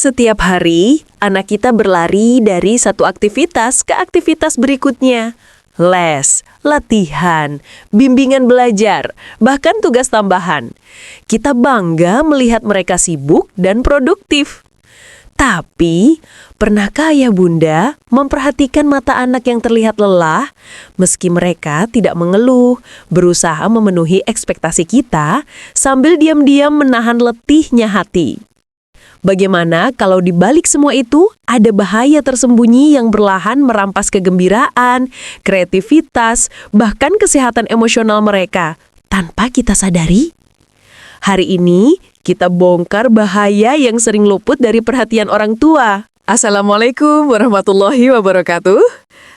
Setiap hari, anak kita berlari dari satu aktivitas ke aktivitas berikutnya. Les, latihan, bimbingan belajar, bahkan tugas tambahan. Kita bangga melihat mereka sibuk dan produktif. Tapi, pernahkah ayah bunda memperhatikan mata anak yang terlihat lelah, meski mereka tidak mengeluh, berusaha memenuhi ekspektasi kita, sambil diam-diam menahan letihnya hati? Bagaimana kalau di balik semua itu ada bahaya tersembunyi yang perlahan merampas kegembiraan, kreativitas, bahkan kesehatan emosional mereka tanpa kita sadari? Hari ini kita bongkar bahaya yang sering luput dari perhatian orang tua. Assalamualaikum warahmatullahi wabarakatuh.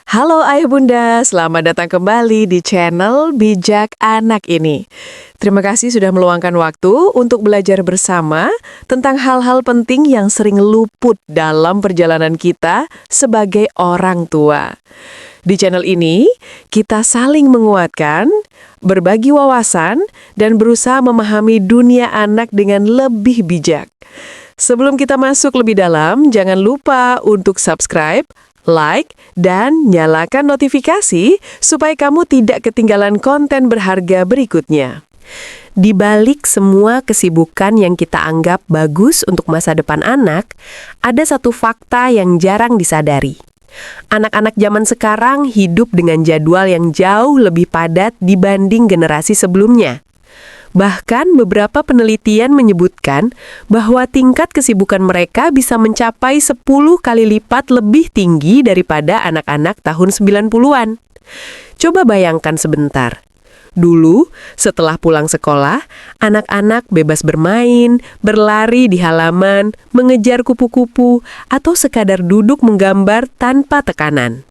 Halo ayah bunda, selamat datang kembali di channel Bijak Anak ini. Terima kasih sudah meluangkan waktu untuk belajar bersama tentang hal-hal penting yang sering luput dalam perjalanan kita sebagai orang tua. Di channel ini, kita saling menguatkan, berbagi wawasan, dan berusaha memahami dunia anak dengan lebih bijak. Sebelum kita masuk lebih dalam, jangan lupa untuk subscribe, like, dan nyalakan notifikasi supaya kamu tidak ketinggalan konten berharga berikutnya. Di balik semua kesibukan yang kita anggap bagus untuk masa depan anak, ada satu fakta yang jarang disadari. Anak-anak zaman sekarang hidup dengan jadwal yang jauh lebih padat dibanding generasi sebelumnya. Bahkan beberapa penelitian menyebutkan bahwa tingkat kesibukan mereka bisa mencapai 10 kali lipat lebih tinggi daripada anak-anak tahun 90-an. Coba bayangkan sebentar. Dulu, setelah pulang sekolah, anak-anak bebas bermain, berlari di halaman, mengejar kupu-kupu, atau sekadar duduk menggambar tanpa tekanan.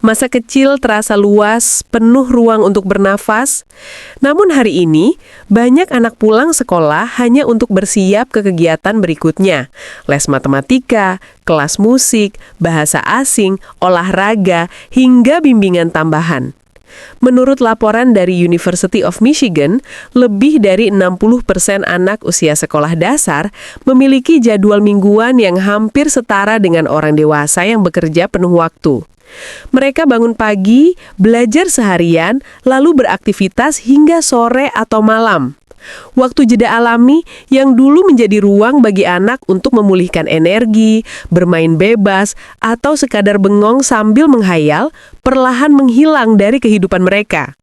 Masa kecil terasa luas, penuh ruang untuk bernafas. Namun hari ini, banyak anak pulang sekolah hanya untuk bersiap ke kegiatan berikutnya. Les matematika, kelas musik, bahasa asing, olahraga, hingga bimbingan tambahan. Menurut laporan dari University of Michigan, lebih dari 60% anak usia sekolah dasar memiliki jadwal mingguan yang hampir setara dengan orang dewasa yang bekerja penuh waktu. Mereka bangun pagi, belajar seharian, lalu beraktivitas hingga sore atau malam. Waktu jeda alami yang dulu menjadi ruang bagi anak untuk memulihkan energi, bermain bebas, atau sekadar bengong sambil menghayal, perlahan menghilang dari kehidupan mereka.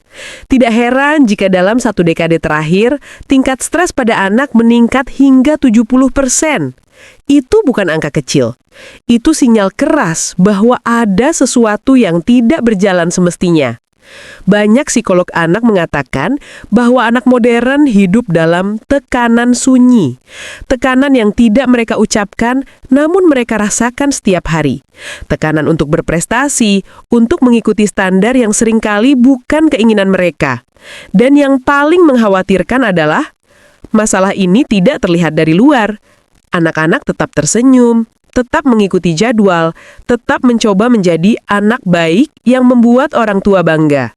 Tidak heran jika dalam satu dekade terakhir, tingkat stres pada anak meningkat hingga 70%. Itu bukan angka kecil. Itu sinyal keras bahwa ada sesuatu yang tidak berjalan semestinya. Banyak psikolog anak mengatakan bahwa anak modern hidup dalam tekanan sunyi. Tekanan yang tidak mereka ucapkan, namun mereka rasakan setiap hari. Tekanan untuk berprestasi, untuk mengikuti standar yang seringkali bukan keinginan mereka. Dan yang paling mengkhawatirkan adalah, masalah ini tidak terlihat dari luar. Anak-anak tetap tersenyum, tetap mengikuti jadwal, tetap mencoba menjadi anak baik yang membuat orang tua bangga.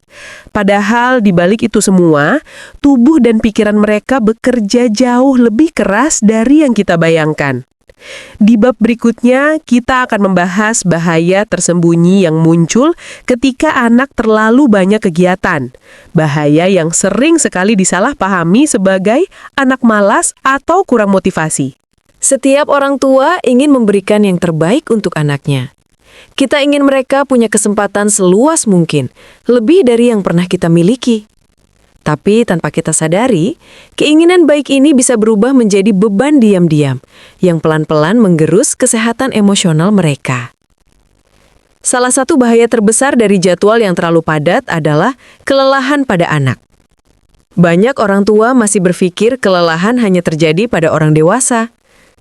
Padahal di balik itu semua, tubuh dan pikiran mereka bekerja jauh lebih keras dari yang kita bayangkan. Di bab berikutnya, kita akan membahas bahaya tersembunyi yang muncul ketika anak terlalu banyak kegiatan. Bahaya yang sering sekali disalahpahami sebagai anak malas atau kurang motivasi. Setiap orang tua ingin memberikan yang terbaik untuk anaknya. Kita ingin mereka punya kesempatan seluas mungkin, lebih dari yang pernah kita miliki. Tapi tanpa kita sadari, keinginan baik ini bisa berubah menjadi beban diam-diam, yang pelan-pelan menggerus kesehatan emosional mereka. Salah satu bahaya terbesar dari jadwal yang terlalu padat adalah kelelahan pada anak. Banyak orang tua masih berpikir kelelahan hanya terjadi pada orang dewasa.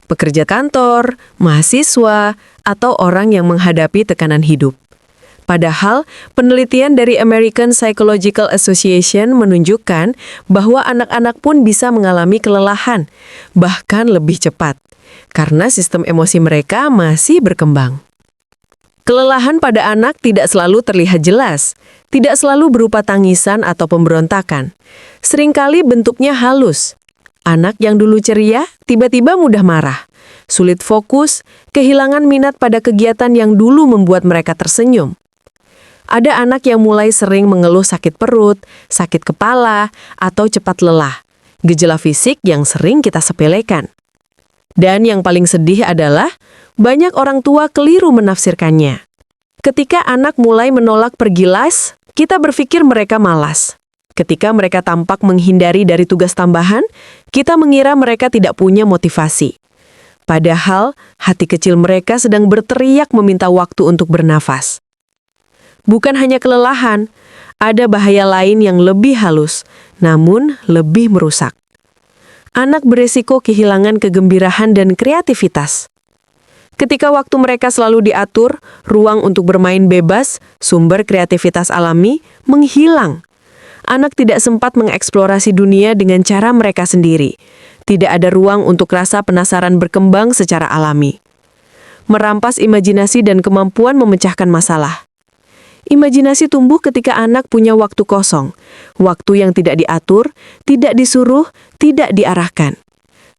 Pekerja kantor, mahasiswa, atau orang yang menghadapi tekanan hidup. Padahal, penelitian dari American Psychological Association menunjukkan bahwa anak-anak pun bisa mengalami kelelahan, bahkan lebih cepat, karena sistem emosi mereka masih berkembang. Kelelahan pada anak tidak selalu terlihat jelas, tidak selalu berupa tangisan atau pemberontakan. Seringkali bentuknya halus. Anak yang dulu ceria, tiba-tiba mudah marah. sulit fokus, kehilangan minat pada kegiatan yang dulu membuat mereka tersenyum. Ada anak yang mulai sering mengeluh sakit perut, sakit kepala, atau cepat lelah. Gejala fisik yang sering kita sepelekan. Dan yang paling sedih adalah, banyak orang tua keliru menafsirkannya. Ketika anak mulai menolak pergi les, kita berpikir mereka malas. Ketika mereka tampak menghindari dari tugas tambahan, kita mengira mereka tidak punya motivasi. Padahal, hati kecil mereka sedang berteriak meminta waktu untuk bernafas. Bukan hanya kelelahan, ada bahaya lain yang lebih halus, namun lebih merusak. Anak beresiko kehilangan kegembiraan dan kreativitas. Ketika waktu mereka selalu diatur, ruang untuk bermain bebas, sumber kreativitas alami, menghilang. Anak tidak sempat mengeksplorasi dunia dengan cara mereka sendiri. Tidak ada ruang untuk rasa penasaran berkembang secara alami. Merampas imajinasi dan kemampuan memecahkan masalah. Imajinasi tumbuh ketika anak punya waktu kosong, waktu yang tidak diatur, tidak disuruh, tidak diarahkan.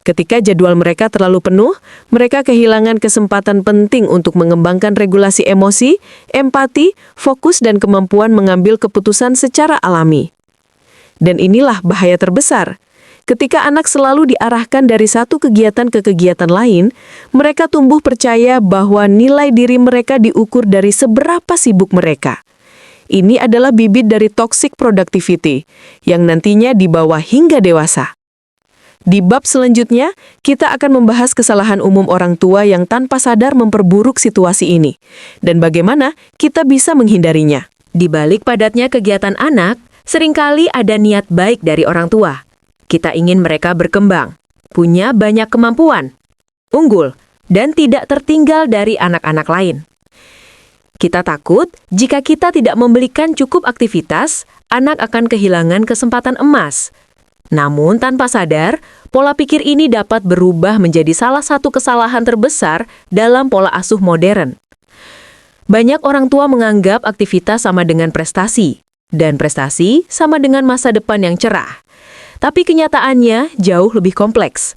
Ketika jadwal mereka terlalu penuh, mereka kehilangan kesempatan penting untuk mengembangkan regulasi emosi, empati, fokus, dan kemampuan mengambil keputusan secara alami. Dan inilah bahaya terbesar. Ketika anak selalu diarahkan dari satu kegiatan ke kegiatan lain, mereka tumbuh percaya bahwa nilai diri mereka diukur dari seberapa sibuk mereka. Ini adalah bibit dari toxic productivity, yang nantinya dibawa hingga dewasa. Di bab selanjutnya, kita akan membahas kesalahan umum orang tua yang tanpa sadar memperburuk situasi ini, dan bagaimana kita bisa menghindarinya. Di balik padatnya kegiatan anak, seringkali ada niat baik dari orang tua. Kita ingin mereka berkembang, punya banyak kemampuan, unggul, dan tidak tertinggal dari anak-anak lain. Kita takut jika kita tidak memberikan cukup aktivitas, anak akan kehilangan kesempatan emas. Namun tanpa sadar, pola pikir ini dapat berubah menjadi salah satu kesalahan terbesar dalam pola asuh modern. Banyak orang tua menganggap aktivitas sama dengan prestasi, dan prestasi sama dengan masa depan yang cerah. Tapi kenyataannya jauh lebih kompleks.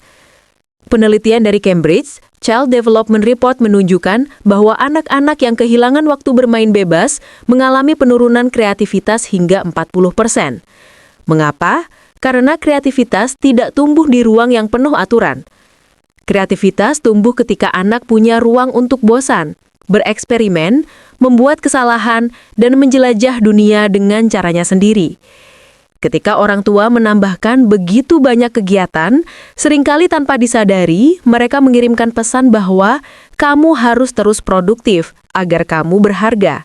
Penelitian dari Cambridge, Child Development Report menunjukkan bahwa anak-anak yang kehilangan waktu bermain bebas mengalami penurunan kreativitas hingga 40%. Mengapa? Karena kreativitas tidak tumbuh di ruang yang penuh aturan. Kreativitas tumbuh ketika anak punya ruang untuk bosan, bereksperimen, membuat kesalahan, dan menjelajah dunia dengan caranya sendiri. Ketika orang tua menambahkan begitu banyak kegiatan, seringkali tanpa disadari, mereka mengirimkan pesan bahwa kamu harus terus produktif agar kamu berharga.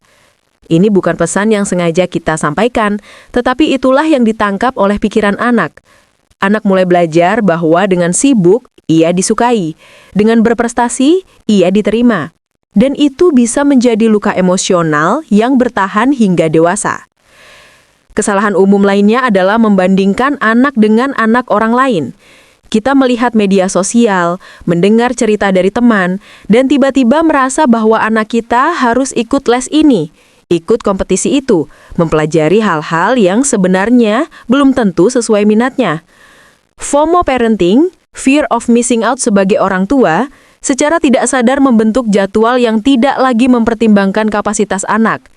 Ini bukan pesan yang sengaja kita sampaikan, tetapi itulah yang ditangkap oleh pikiran anak. Anak mulai belajar bahwa dengan sibuk, ia disukai. Dengan berprestasi, ia diterima. Dan itu bisa menjadi luka emosional yang bertahan hingga dewasa. Kesalahan umum lainnya adalah membandingkan anak dengan anak orang lain. Kita melihat media sosial, mendengar cerita dari teman, dan tiba-tiba merasa bahwa anak kita harus ikut les ini, ikut kompetisi itu, mempelajari hal-hal yang sebenarnya belum tentu sesuai minatnya. FOMO parenting, fear of missing out sebagai orang tua, secara tidak sadar membentuk jadwal yang tidak lagi mempertimbangkan kapasitas anak.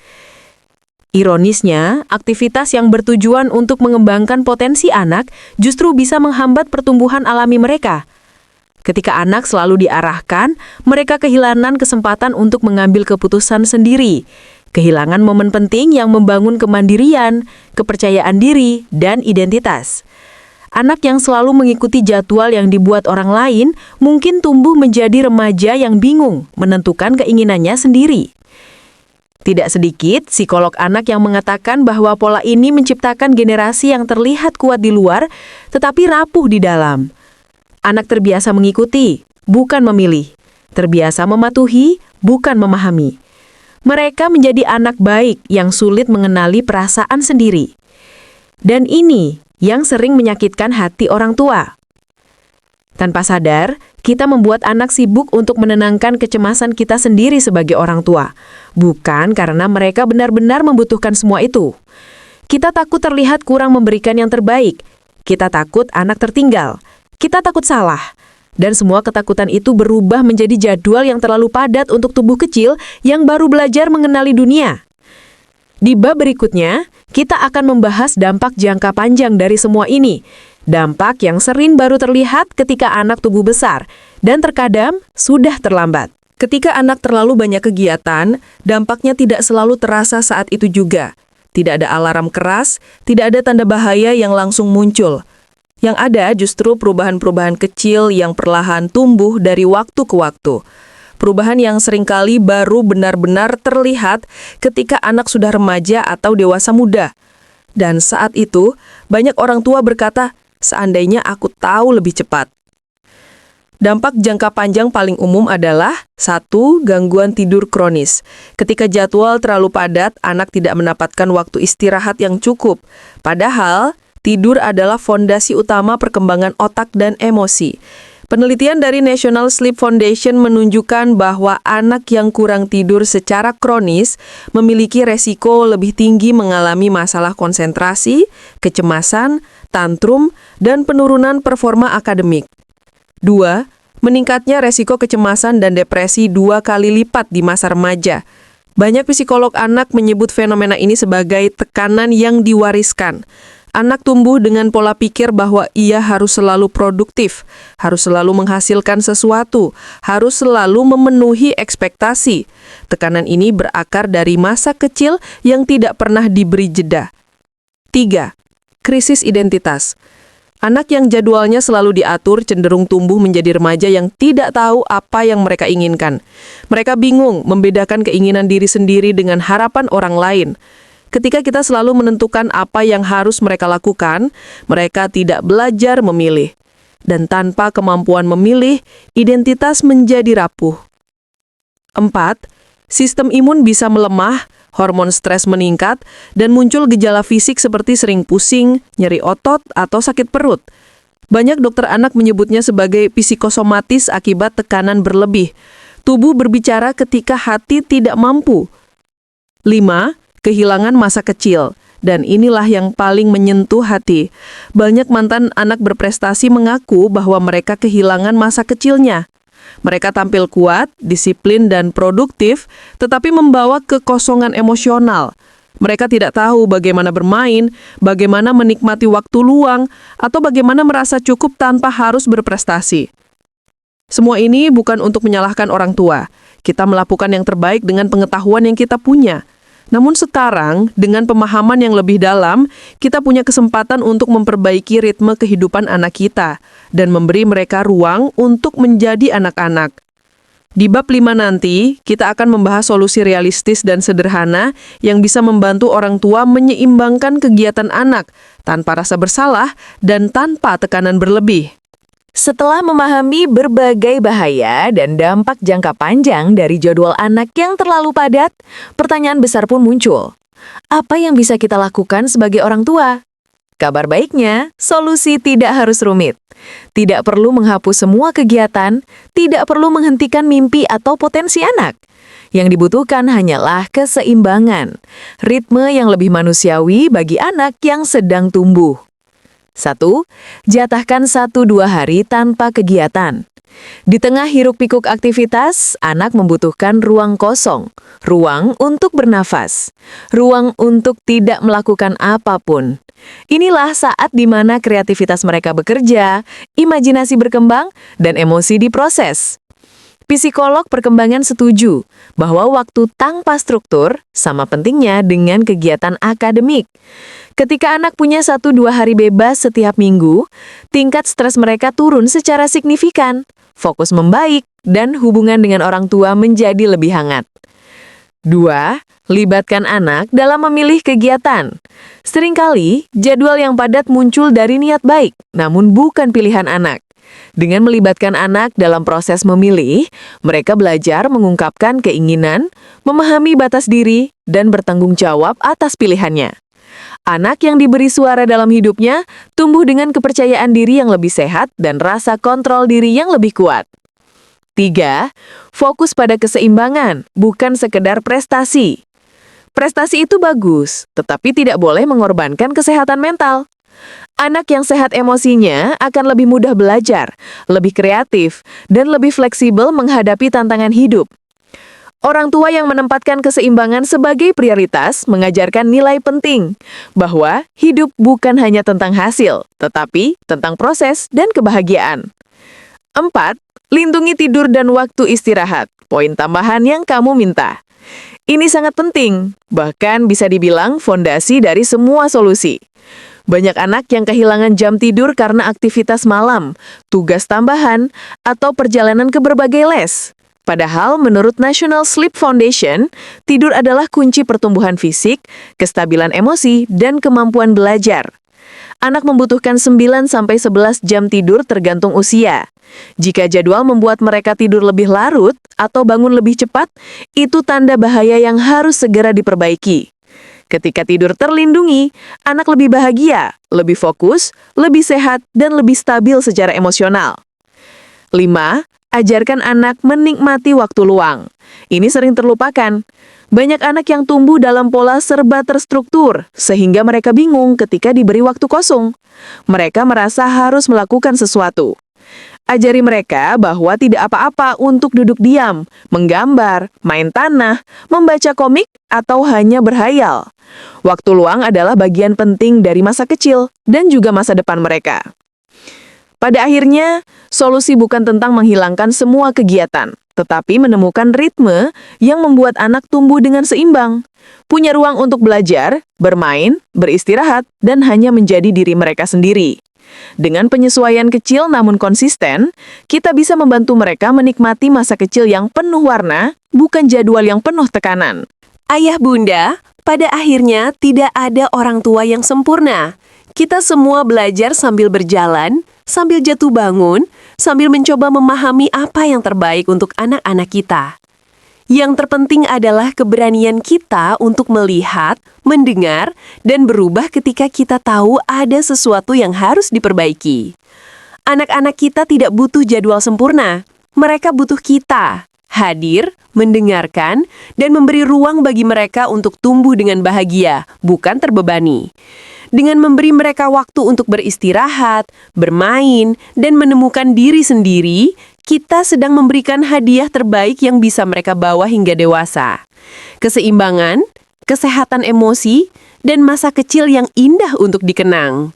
Ironisnya, aktivitas yang bertujuan untuk mengembangkan potensi anak justru bisa menghambat pertumbuhan alami mereka. Ketika anak selalu diarahkan, mereka kehilangan kesempatan untuk mengambil keputusan sendiri, kehilangan momen penting yang membangun kemandirian, kepercayaan diri, dan identitas. Anak yang selalu mengikuti jadwal yang dibuat orang lain mungkin tumbuh menjadi remaja yang bingung menentukan keinginannya sendiri. Tidak sedikit psikolog anak yang mengatakan bahwa pola ini menciptakan generasi yang terlihat kuat di luar, tetapi rapuh di dalam. Anak terbiasa mengikuti, bukan memilih. Terbiasa mematuhi, bukan memahami. Mereka menjadi anak baik yang sulit mengenali perasaan sendiri. Dan ini yang sering menyakitkan hati orang tua. Tanpa sadar, kita membuat anak sibuk untuk menenangkan kecemasan kita sendiri sebagai orang tua, bukan karena mereka benar-benar membutuhkan semua itu. Kita takut terlihat kurang memberikan yang terbaik, kita takut anak tertinggal, kita takut salah. Dan semua ketakutan itu berubah menjadi jadwal yang terlalu padat untuk tubuh kecil yang baru belajar mengenali dunia. Di bab berikutnya, kita akan membahas dampak jangka panjang dari semua ini. Dampak yang sering baru terlihat ketika anak tumbuh besar, dan terkadang sudah terlambat. Ketika anak terlalu banyak kegiatan, dampaknya tidak selalu terasa saat itu juga. Tidak ada alarm keras, tidak ada tanda bahaya yang langsung muncul. Yang ada justru perubahan-perubahan kecil yang perlahan tumbuh dari waktu ke waktu. Perubahan yang seringkali baru benar-benar terlihat ketika anak sudah remaja atau dewasa muda. Dan saat itu, banyak orang tua berkata, seandainya aku tahu lebih cepat. Dampak jangka panjang paling umum adalah 1. Gangguan tidur kronis. Ketika jadwal terlalu padat, anak tidak mendapatkan waktu istirahat yang cukup. Padahal, tidur adalah fondasi utama perkembangan otak dan emosi. Penelitian dari National Sleep Foundation menunjukkan bahwa anak yang kurang tidur secara kronis memiliki resiko lebih tinggi mengalami masalah konsentrasi, kecemasan, tantrum, dan penurunan performa akademik. 2. Meningkatnya resiko kecemasan dan depresi 2 kali lipat di masa remaja. Banyak psikolog anak menyebut fenomena ini sebagai tekanan yang diwariskan. Anak tumbuh dengan pola pikir bahwa ia harus selalu produktif, harus selalu menghasilkan sesuatu, harus selalu memenuhi ekspektasi. Tekanan ini berakar dari masa kecil yang tidak pernah diberi jeda. 3. Krisis identitas. Anak yang jadwalnya selalu diatur cenderung tumbuh menjadi remaja yang tidak tahu apa yang mereka inginkan. Mereka bingung membedakan keinginan diri sendiri dengan harapan orang lain. Ketika kita selalu menentukan apa yang harus mereka lakukan, mereka tidak belajar memilih. Dan tanpa kemampuan memilih, identitas menjadi rapuh. 4. Sistem imun bisa melemah, hormon stres meningkat, dan muncul gejala fisik seperti sering pusing, nyeri otot, atau sakit perut. Banyak dokter anak menyebutnya sebagai psikosomatis akibat tekanan berlebih. Tubuh berbicara ketika hati tidak mampu. 5. Kehilangan masa kecil. Dan inilah yang paling menyentuh hati. Banyak mantan anak berprestasi mengaku bahwa mereka kehilangan masa kecilnya. Mereka tampil kuat, disiplin, dan produktif, tetapi membawa kekosongan emosional. Mereka tidak tahu bagaimana bermain, bagaimana menikmati waktu luang, atau bagaimana merasa cukup tanpa harus berprestasi. Semua ini bukan untuk menyalahkan orang tua. Kita melakukan yang terbaik dengan pengetahuan yang kita punya. Namun sekarang, dengan pemahaman yang lebih dalam, kita punya kesempatan untuk memperbaiki ritme kehidupan anak kita dan memberi mereka ruang untuk menjadi anak-anak. Di bab 5 nanti, kita akan membahas solusi realistis dan sederhana yang bisa membantu orang tua menyeimbangkan kegiatan anak tanpa rasa bersalah dan tanpa tekanan berlebih. Setelah memahami berbagai bahaya dan dampak jangka panjang dari jadwal anak yang terlalu padat, pertanyaan besar pun muncul. Apa yang bisa kita lakukan sebagai orang tua? Kabar baiknya, solusi tidak harus rumit. Tidak perlu menghapus semua kegiatan, tidak perlu menghentikan mimpi atau potensi anak. Yang dibutuhkan hanyalah keseimbangan, ritme yang lebih manusiawi bagi anak yang sedang tumbuh. 1. Jatahkan 1-2 hari tanpa kegiatan. Di tengah hiruk-pikuk aktivitas, anak membutuhkan ruang kosong, ruang untuk bernafas, ruang untuk tidak melakukan apapun. Inilah saat di mana kreativitas mereka bekerja, imajinasi berkembang, dan emosi diproses. Psikolog perkembangan setuju bahwa waktu tanpa struktur sama pentingnya dengan kegiatan akademik. Ketika anak punya 1-2 hari bebas setiap minggu, tingkat stres mereka turun secara signifikan, fokus membaik, dan hubungan dengan orang tua menjadi lebih hangat. 2. Libatkan anak dalam memilih kegiatan. Seringkali, jadwal yang padat muncul dari niat baik, namun bukan pilihan anak. Dengan melibatkan anak dalam proses memilih, mereka belajar mengungkapkan keinginan, memahami batas diri, dan bertanggung jawab atas pilihannya. Anak yang diberi suara dalam hidupnya tumbuh dengan kepercayaan diri yang lebih sehat dan rasa kontrol diri yang lebih kuat. 3. Fokus pada keseimbangan, bukan sekedar prestasi. Prestasi itu bagus, tetapi tidak boleh mengorbankan kesehatan mental. Anak yang sehat emosinya akan lebih mudah belajar, lebih kreatif, dan lebih fleksibel menghadapi tantangan hidup. Orang tua yang menempatkan keseimbangan sebagai prioritas mengajarkan nilai penting bahwa hidup bukan hanya tentang hasil, tetapi tentang proses dan kebahagiaan. 4. Lindungi tidur dan waktu istirahat. Poin tambahan yang kamu minta. Ini sangat penting, bahkan bisa dibilang fondasi dari semua solusi. Banyak anak yang kehilangan jam tidur karena aktivitas malam, tugas tambahan, atau perjalanan ke berbagai les. Padahal menurut National Sleep Foundation, tidur adalah kunci pertumbuhan fisik, kestabilan emosi, dan kemampuan belajar. Anak membutuhkan 9-11 jam tidur tergantung usia. Jika jadwal membuat mereka tidur lebih larut atau bangun lebih cepat, itu tanda bahaya yang harus segera diperbaiki. Ketika tidur terlindungi, anak lebih bahagia, lebih fokus, lebih sehat, dan lebih stabil secara emosional. 5. Ajarkan anak menikmati waktu luang. Ini sering terlupakan. Banyak anak yang tumbuh dalam pola serba terstruktur, sehingga mereka bingung ketika diberi waktu kosong. Mereka merasa harus melakukan sesuatu. Ajari mereka bahwa tidak apa-apa untuk duduk diam, menggambar, main tanah, membaca komik, atau hanya berhayal. Waktu luang adalah bagian penting dari masa kecil dan juga masa depan mereka. Pada akhirnya, solusi bukan tentang menghilangkan semua kegiatan, tetapi menemukan ritme yang membuat anak tumbuh dengan seimbang, punya ruang untuk belajar, bermain, beristirahat, dan hanya menjadi diri mereka sendiri. Dengan penyesuaian kecil namun konsisten, kita bisa membantu mereka menikmati masa kecil yang penuh warna, bukan jadwal yang penuh tekanan. Ayah bunda, pada akhirnya tidak ada orang tua yang sempurna. Kita semua belajar sambil berjalan, sambil jatuh bangun, sambil mencoba memahami apa yang terbaik untuk anak-anak kita. Yang terpenting adalah keberanian kita untuk melihat, mendengar, dan berubah ketika kita tahu ada sesuatu yang harus diperbaiki. Anak-anak kita tidak butuh jadwal sempurna. Mereka butuh kita. Hadir, mendengarkan, dan memberi ruang bagi mereka untuk tumbuh dengan bahagia, bukan terbebani. Dengan memberi mereka waktu untuk beristirahat, bermain, dan menemukan diri sendiri, kita sedang memberikan hadiah terbaik yang bisa mereka bawa hingga dewasa. Keseimbangan, kesehatan emosi, dan masa kecil yang indah untuk dikenang.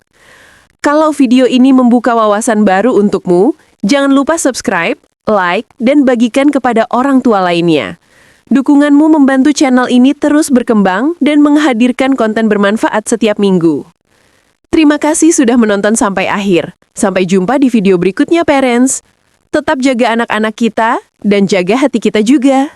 Kalau video ini membuka wawasan baru untukmu, jangan lupa subscribe, like, dan bagikan kepada orang tua lainnya. Dukunganmu membantu channel ini terus berkembang dan menghadirkan konten bermanfaat setiap minggu. Terima kasih sudah menonton sampai akhir. Sampai jumpa di video berikutnya, parents. Tetap jaga anak-anak kita dan jaga hati kita juga.